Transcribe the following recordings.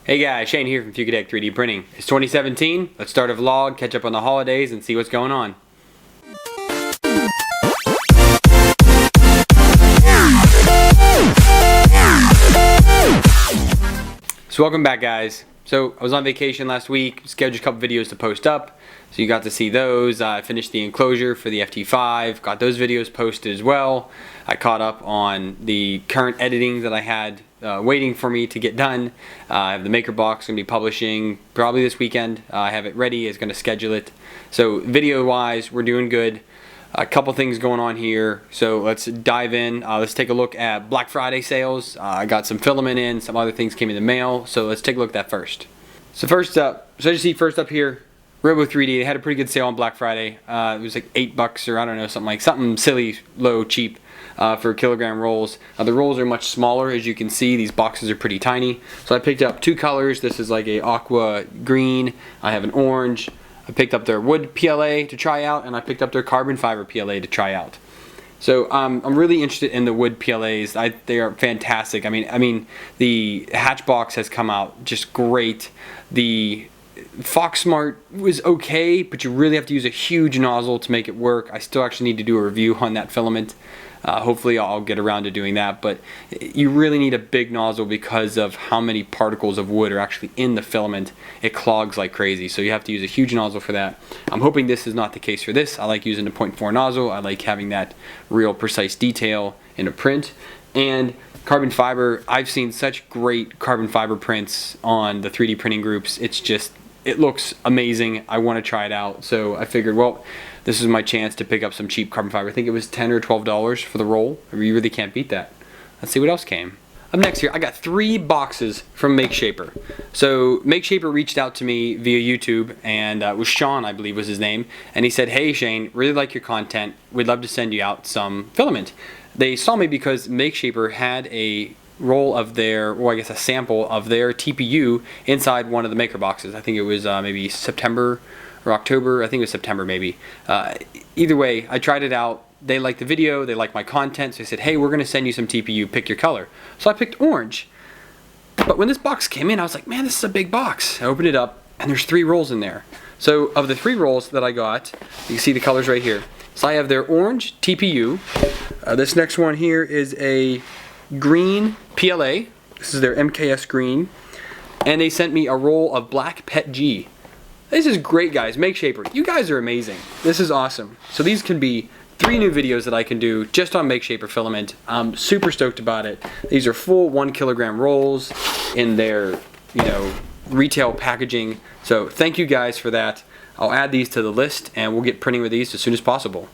Hey guys, Shane here from Fugatech 3D Printing. It's 2017. Let's start a vlog, catch up on the holidays, and see what's going on. So welcome back, guys. So I was on vacation last week, scheduled a couple videos to post up. So you got to see those. I finished the enclosure for the FT5, got those videos posted as well. I caught up on the current editing that I had waiting for me to get done. I have the maker box going to be publishing probably this weekend. I have it ready, is going to schedule it. So video wise, we're doing good. A couple things going on here, so let's dive in. Let's take a look at Black Friday sales. I got some filament in, some other things came in the mail, so let's take a look at that first. So first up, so you see first up here, Robo 3D. They had a pretty good sale on Black Friday. It was like $8 or I don't know, something silly, low, cheap for kilogram rolls. The rolls are much smaller, as you can see. These boxes are pretty tiny. So I picked up two colors. This is like a aqua green. I have an orange. I picked up their wood PLA to try out, and I picked up their carbon fiber PLA to try out. So I'm really interested in the wood PLAs. They are fantastic. I mean, the Hatchbox has come out just great. The Fox Smart was okay, but you really have to use a huge nozzle to make it work. I still actually need to do a review on that filament. Hopefully I'll get around to doing that, but you really need a big nozzle because of how many particles of wood are actually in the filament. It clogs like crazy, so you have to use a huge nozzle for that. I'm hoping this is not the case for this. I like using the 0.4 nozzle. I like having that real precise detail in a print. And carbon fiber, I've seen such great carbon fiber prints on the 3D printing groups. It looks amazing. I want to try it out, so I figured, well, this is my chance to pick up some cheap carbon fiber. I think it was $10 or $12 for the roll. You really can't beat that. Let's see what else came. Up next here, I got 3 boxes from MakeShaper. So MakeShaper reached out to me via YouTube, and it was Sean, I believe was his name, and he said, hey Shane, really like your content. We'd love to send you out some filament. They saw me because MakeShaper had a roll of their, or I guess a sample of their TPU inside one of the maker boxes. I think it was maybe September or October. I think it was September maybe. Either way, I tried it out. They liked the video, they liked my content, so they said, hey, we're going to send you some TPU, pick your color. So I picked orange. But when this box came in, I was like, man, this is a big box. I opened it up, and there's 3 rolls in there. So of the 3 rolls that I got, you can see the colors right here. So I have their orange TPU. This next one here is a green PLA. This is their MKS green. And they sent me a roll of black PET G. This is great, guys. MakeShaper, you guys are amazing. This is awesome. So these can be 3 new videos that I can do just on MakeShaper filament. I'm super stoked about it. These are full 1 kilogram rolls in their, retail packaging. So thank you guys for that. I'll add these to the list, and we'll get printing with these as soon as possible.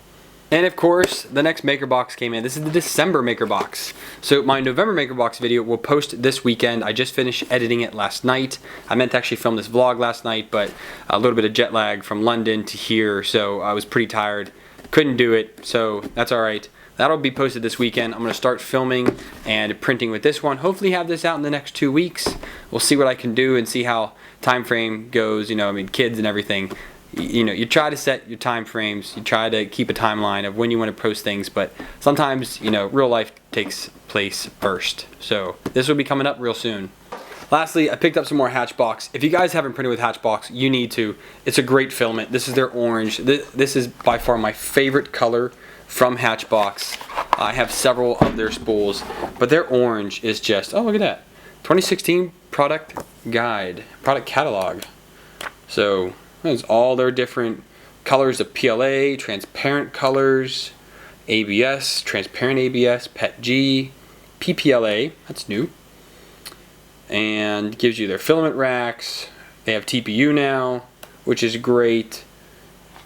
And of course, the next maker box came in. This is the December maker box. So my November maker box video will post this weekend. I just finished editing it last night. I meant to actually film this vlog last night, but a little bit of jet lag from London to here, so I was pretty tired. Couldn't do it, so that's alright. That'll be posted this weekend. I'm going to start filming and printing with this one. Hopefully have this out in the next 2 weeks. We'll see what I can do and see how time frame goes, kids and everything. You try to set your time frames, you try to keep a timeline of when you want to post things, but sometimes, real life takes place first. So this will be coming up real soon. Lastly, I picked up some more Hatchbox. If you guys haven't printed with Hatchbox, you need to. It's a great filament. This is their orange. This is by far my favorite color from Hatchbox. I have several of their spools, but their orange is just, oh, look at that. 2016 product guide, product catalog. So there's all their different colors of PLA, transparent colors, ABS, transparent ABS, PET G, PPLA, that's new. And gives you their filament racks. They have TPU now, which is great.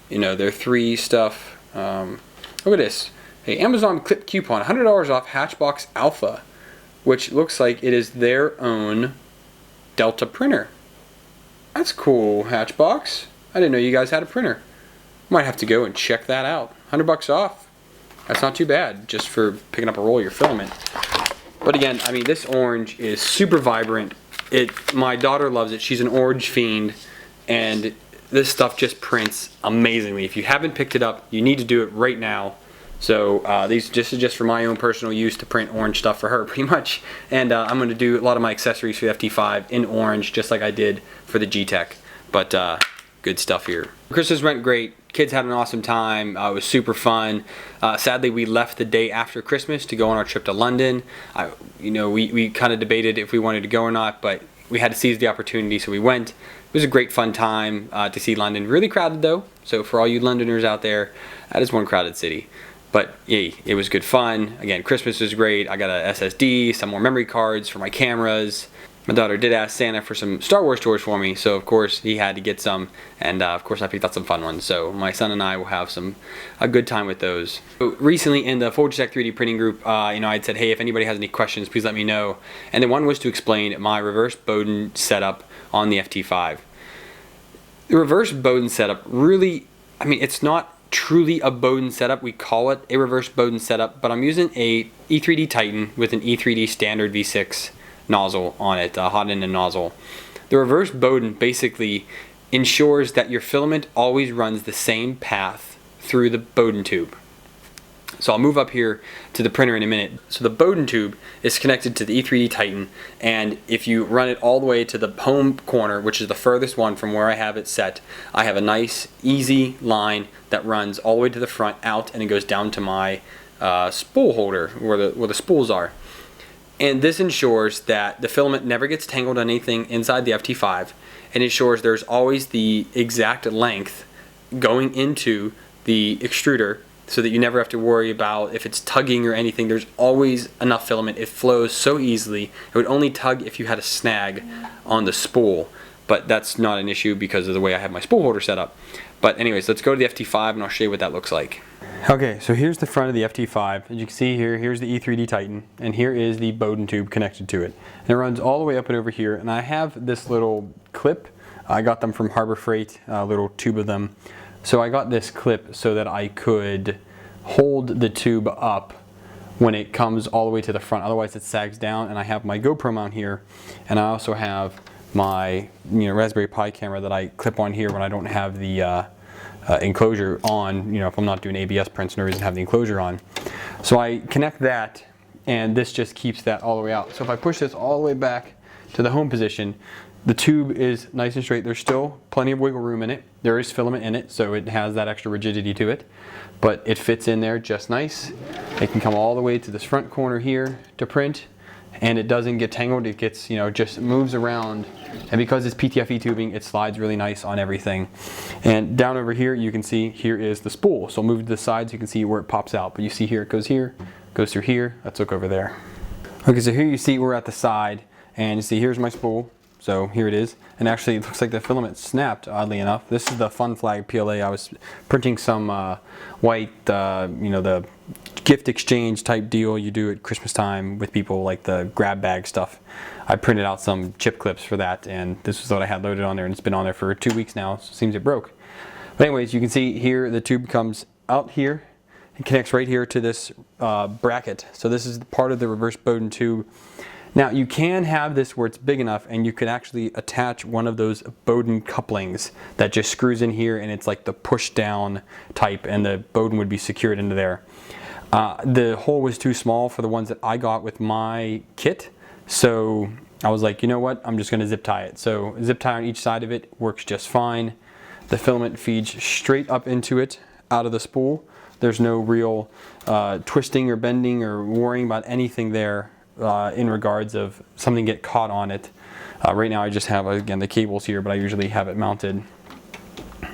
Their 3 stuff. Look at this. Hey, Amazon clip coupon, $100 off Hatchbox Alpha, which looks like it is their own Delta printer. That's cool, Hatchbox. I didn't know you guys had a printer. Might have to go and check that out. $100 off. That's not too bad, just for picking up a roll of your filament. But again, this orange is super vibrant. My daughter loves it. She's an orange fiend, and this stuff just prints amazingly. If you haven't picked it up, you need to do it right now. So this is just for my own personal use to print orange stuff for her, pretty much. And I'm going to do a lot of my accessories for the FT5 in orange, just like I did for the G-Tech. But good stuff here. Christmas went great. Kids had an awesome time. It was super fun. Sadly, we left the day after Christmas to go on our trip to London. We kind of debated if we wanted to go or not, but we had to seize the opportunity, so we went. It was a great fun time to see London. Really crowded though, so for all you Londoners out there, that is one crowded city. But yeah, it was good fun. Again, Christmas was great. I got a SSD, some more memory cards for my cameras. My daughter did ask Santa for some Star Wars toys for me, so of course he had to get some, and of course I picked out some fun ones. So my son and I will have a good time with those. So recently in the Fugatech 3D printing group, I'd said, hey, if anybody has any questions, please let me know. And then one was to explain my reverse Bowden setup on the FT5. The reverse Bowden setup really, it's not truly a Bowden setup. We call it a reverse Bowden setup, but I'm using a E3D Titan with an E3D standard V6 nozzle on it, a hot ended nozzle. The reverse Bowden basically ensures that your filament always runs the same path through the Bowden tube. So I'll move up here to the printer in a minute. So the Bowden tube is connected to the E3D Titan, and if you run it all the way to the home corner, which is the furthest one from where I have it set, I have a nice easy line that runs all the way to the front out, and it goes down to my spool holder where the spools are. And this ensures that the filament never gets tangled on anything inside the FT5, and ensures there's always the exact length going into the extruder, so that you never have to worry about if it's tugging or anything. There's always enough filament. It flows so easily. It would only tug if you had a snag on the spool, but that's not an issue because of the way I have my spool holder set up. But anyways, let's go to the FT5 and I'll show you what that looks like. Okay, so here's the front of the FT5. As you can see here, here's the E3D Titan, and here is the Bowden tube connected to it. And it runs all the way up and over here, and I have this little clip. I got them from Harbor Freight, a little tube of them. So I got this clip so that I could hold the tube up when it comes all the way to the front. Otherwise it sags down. And I have my GoPro mount here, and I also have my Raspberry Pi camera that I clip on here when I don't have the enclosure on. If I'm not doing ABS prints, no reason to have the enclosure on. So I connect that, and this just keeps that all the way out. So if I push this all the way back to the home position, the tube is nice and straight. There's still plenty of wiggle room in it. There is filament in it, so it has that extra rigidity to it. But it fits in there just nice. It can come all the way to this front corner here to print, and it doesn't get tangled. It gets, just moves around. And because it's PTFE tubing, it slides really nice on everything. And down over here, you can see here is the spool. So I'll move to the side so you can see where it pops out. But you see here, it goes through here. Let's look over there. Okay, so here you see we're at the side, and you see here's my spool. So here it is, and actually it looks like the filament snapped, oddly enough. This is the Fun Flag PLA. I was printing some white, the gift exchange type deal you do at Christmas time with people, like the grab bag stuff. I printed out some chip clips for that, and this is what I had loaded on there, and it's been on there for 2 weeks now, so it seems it broke. But anyways, you can see here the tube comes out here and connects right here to this bracket. So this is part of the reverse Bowden tube. Now you can have this where it's big enough, and you could actually attach one of those Bowden couplings that just screws in here, and it's like the push down type, and the Bowden would be secured into there. The hole was too small for the ones that I got with my kit, so I was like, you know what, I'm just going to zip tie it. So zip tie on each side of it works just fine. The filament feeds straight up into it out of the spool. There's no real twisting or bending or worrying about anything there. In regards of something get caught on it. Right now I just have, again, the cables here, but I usually have it mounted.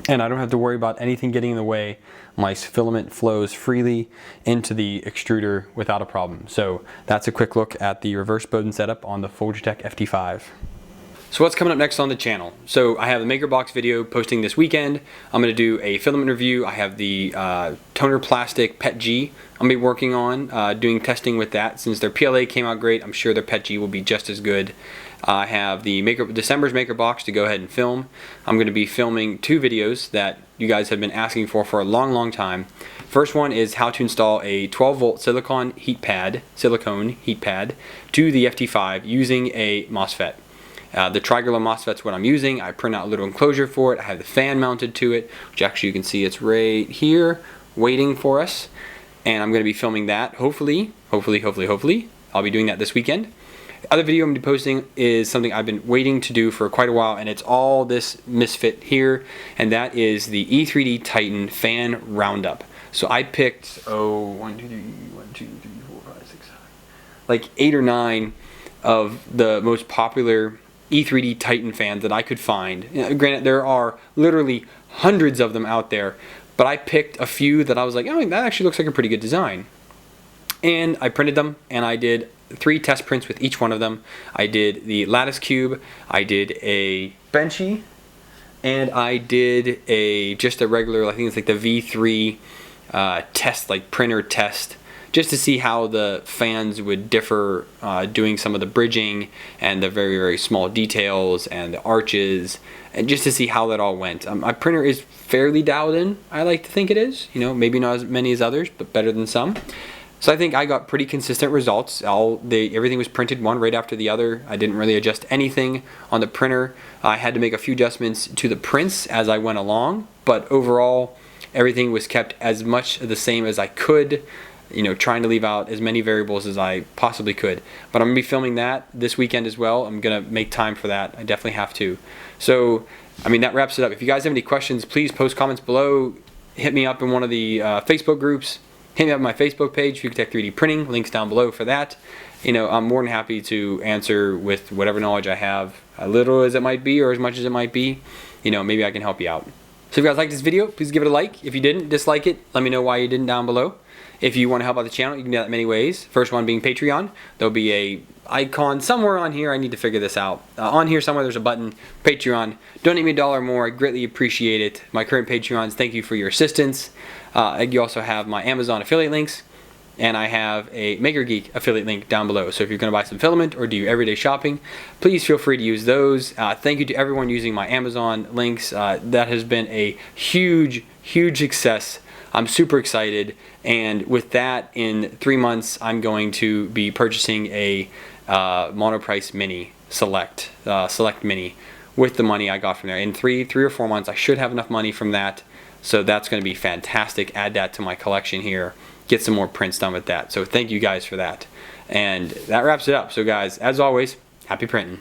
And I don't have to worry about anything getting in the way. My filament flows freely into the extruder without a problem. So that's a quick look at the reverse Bowden setup on the Fugatech FT5. So what's coming up next on the channel? So I have the MakerBox video posting this weekend. I'm going to do a filament review. I have the toner plastic PETG I'm going to be working on, doing testing with that. Since their PLA came out great, I'm sure their PETG will be just as good. I have the December's MakerBox to go ahead and film. I'm going to be filming 2 videos that you guys have been asking for a long time. First one is how to install a 12-volt silicone heat pad to the FT5 using a MOSFET. The triangular MOSFET's what I'm using. I print out a little enclosure for it. I have the fan mounted to it, which actually you can see it's right here waiting for us. and I'm going to be filming that. Hopefully, I'll be doing that this weekend. The other video I'm going to be posting is something I've been waiting to do for quite a while, and it's all this misfit here, and that is the E3D Titan fan roundup. So I picked, like 8 or 9 of the most popular E3D Titan fans that I could find. Granted, there are literally hundreds of them out there, but I picked a few that I was like, oh, that actually looks like a pretty good design. And I printed them, and I did 3 test prints with each one of them. I did the lattice cube, I did a benchy, and I did just a regular, I think it's like the V3 test, like printer test, just to see how the fans would differ doing some of the bridging and the very, very small details and the arches, and just to see how that all went. My printer is fairly dialed in, I like to think it is. You know, maybe not as many as others, but better than some. So I think I got pretty consistent results. Everything was printed one right after the other. I didn't really adjust anything on the printer. I had to make a few adjustments to the prints as I went along, but overall everything was kept as much the same as I could, you know, trying to leave out as many variables as I possibly could. But I'm going to be filming that this weekend as well. I'm going to make time for that. I definitely have to. So, I mean, that wraps it up. If you guys have any questions, please post comments below. Hit me up in one of the Facebook groups. Hit me up on my Facebook page, Fugatech 3D Printing. Links down below for that. You know, I'm more than happy to answer with whatever knowledge I have, as little as it might be or as much as it might be. You know, maybe I can help you out. So if you guys liked this video, please give it a like. If you didn't, dislike it. Let me know why you didn't down below. If you want to help out the channel, you can do that in many ways. First one being Patreon. There'll be a icon somewhere on here. I need to figure this out. On here somewhere there's a button, Patreon. Donate me $1 or more. I greatly appreciate it. My current Patreons, thank you for your assistance. You also have my Amazon affiliate links, and I have a MakerGeek affiliate link down below. So if you're going to buy some filament or do your everyday shopping, please feel free to use those. Thank you to everyone using my Amazon links. That has been a huge, huge success. I'm super excited, and with that, in 3 months, I'm going to be purchasing a Monoprice Mini Select Mini with the money I got from there. In three or 4 months, I should have enough money from that, so that's going to be fantastic. Add that to my collection here. Get some more prints done with that. So thank you guys for that. And that wraps it up. So guys, as always, happy printing.